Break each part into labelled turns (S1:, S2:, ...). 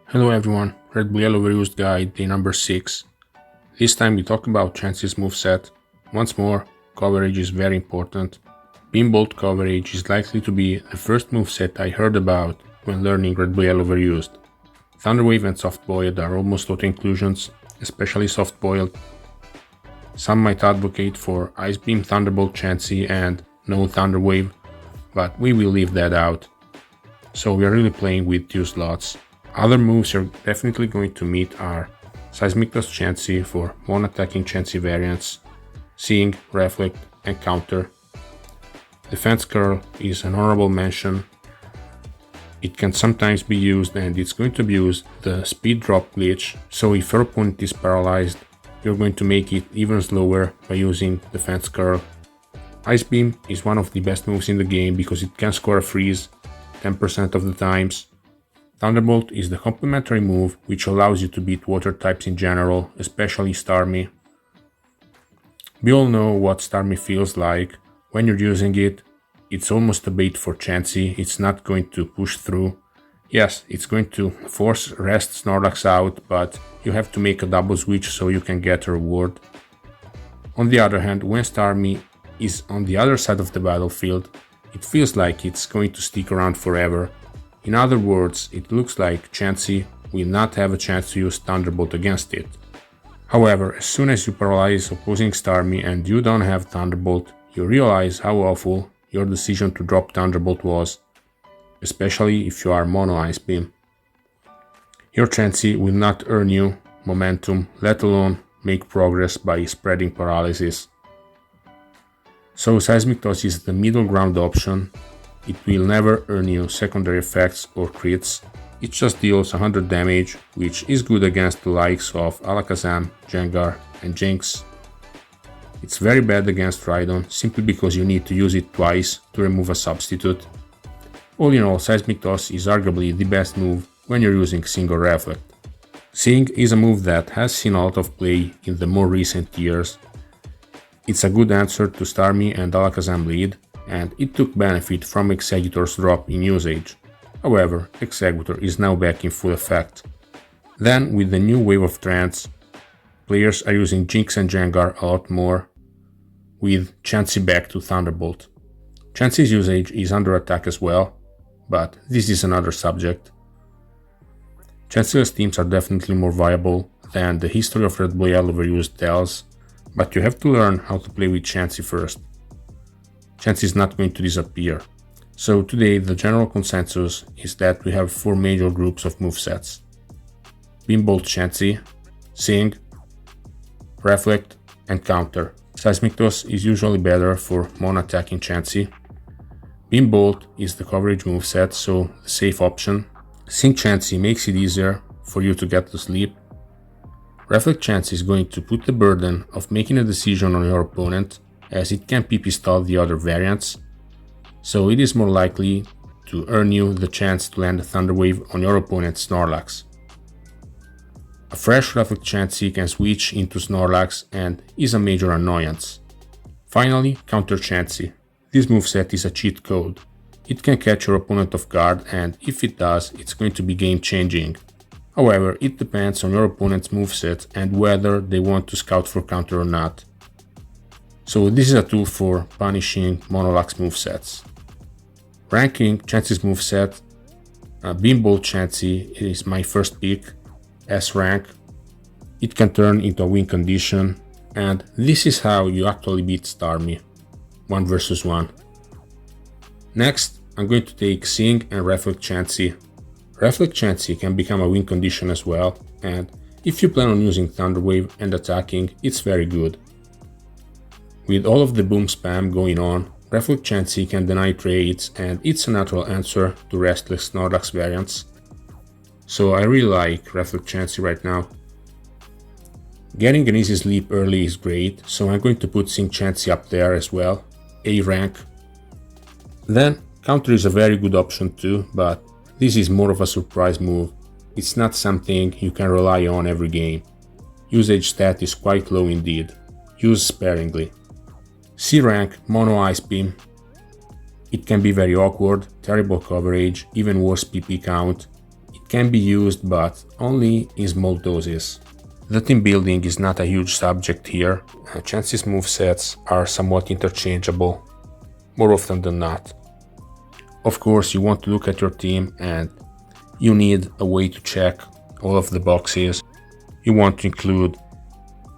S1: Hello everyone, RBY OU Overused Guide, day number 6. This time we talk about Chansey's moveset. Once more, coverage is very important. Beam Bolt coverage is likely to be the first moveset I heard about when learning RBY OU Overused. Thunderwave and Softboiled are almost auto inclusions, especially Softboiled. Some might advocate for Ice Beam Thunderbolt Chansey and no Thunderwave, but we will leave that out. So we are really playing with 2 slots. Other moves you're definitely going to meet are Seismic Toss Chansey for one-attacking Chansey variants, Seeing, Reflect, and Counter. Defense Curl is an honorable mention. It can sometimes be used and it's going to abuse the speed drop glitch, so if your opponent is paralyzed, you're going to make it even slower by using Defense Curl. Ice Beam is one of the best moves in the game because it can score a freeze 10% of the times. Thunderbolt is the complementary move which allows you to beat water types in general, especially Starmie. We all know what Starmie feels like. When you're using it, it's almost a bait for Chansey, it's not going to push through. Yes, it's going to force rest Snorlax out, but you have to make a double switch so you can get a reward. On the other hand, when Starmie is on the other side of the battlefield, it feels like it's going to stick around forever. In other words, it looks like Chansey will not have a chance to use Thunderbolt against it. However, as soon as you paralyze opposing Starmie and you don't have Thunderbolt, you realize how awful your decision to drop Thunderbolt was, especially if you are mono Ice Beam. Your Chansey will not earn you momentum, let alone make progress by spreading paralysis. So Seismic Toss is the middle ground option. It will never earn you secondary effects or crits, it just deals 100 damage, which is good against the likes of Alakazam, Gengar and Jinx. It's very bad against Rhydon simply because you need to use it twice to remove a substitute. All in all, Seismic Toss is arguably the best move when you're using Seeing or Reflect. Seeing is a move that has seen a lot of play in the more recent years. It's a good answer to Starmie and Alakazam lead, and it took benefit from Exeggutor's drop in usage. However, Exeggutor is now back in full effect. Then, with the new wave of trends, players are using Jinx and Gengar a lot more, with Chansey back to Thunderbolt. Chansey's usage is under attack as well, but this is another subject. Chansey-less teams are definitely more viable than the history of RBY OU Overused tells, but you have to learn how to play with Chansey first. Chansey is not going to disappear. So today the general consensus is that we have 4 major groups of movesets. Beam Bolt Chansey, Seeing, Reflect and Counter. Seismic Toss is usually better for mono-attacking Chansey. Beam Bolt is the coverage moveset, so the safe option. Seeing Chansey makes it easier for you to get to sleep. Reflect Chansey is going to put the burden of making a decision on your opponent, as it can PP stall the other variants, so it is more likely to earn you the chance to land a Thunderwave on your opponent's Snorlax. A fresh Reflect Chansey can switch into Snorlax and is a major annoyance. Finally, Counter Chansey. This moveset is a cheat code. It can catch your opponent off guard, and if it does, it's going to be game changing. However, it depends on your opponent's moveset and whether they want to scout for counter or not. So this is a tool for punishing Monolux movesets. Ranking Chansey's moveset, Beam Bolt Chansey is my first pick, S rank. It can turn into a win condition, and this is how you actually beat Starmie, 1 versus 1. Next, I'm going to take Seeing and Reflect Chansey. Reflect Chansey can become a win condition as well, and if you plan on using Thunderwave and attacking, it's very good. With all of the boom spam going on, Reflect Chansey can deny trades and it's a natural answer to restless Snorlax variants. So I really like Reflect Chansey right now. Getting an easy sleep early is great, so I'm going to put Seeing Chansey up there as well, A rank. Then Counter is a very good option too, but this is more of a surprise move. It's not something you can rely on every game. Usage stat is quite low indeed. Use sparingly. C rank Mono Ice Beam. It can be very awkward, terrible coverage, even worse PP count. It can be used, but only in small doses. The team building is not a huge subject here. Chansey's movesets are somewhat interchangeable, more often than not. Of course, you want to look at your team and you need a way to check all of the boxes. You want to include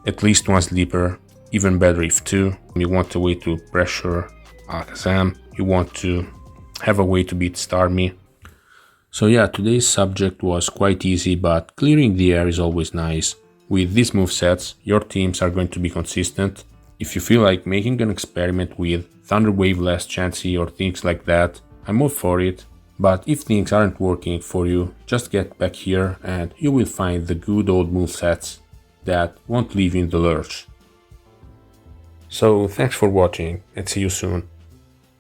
S1: at least one sleeper, even better if two. You want a way to pressure Alakazam. You want to have a way to beat Starmie. So yeah, today's subject was quite easy, but clearing the air is always nice. With these movesets, your teams are going to be consistent. If you feel like making an experiment with Thunder Wave-less Chansey or things like that, I'm all for it. But if things aren't working for you, just get back here and you will find the good old movesets that won't leave you in the lurch. So thanks for watching and see you soon.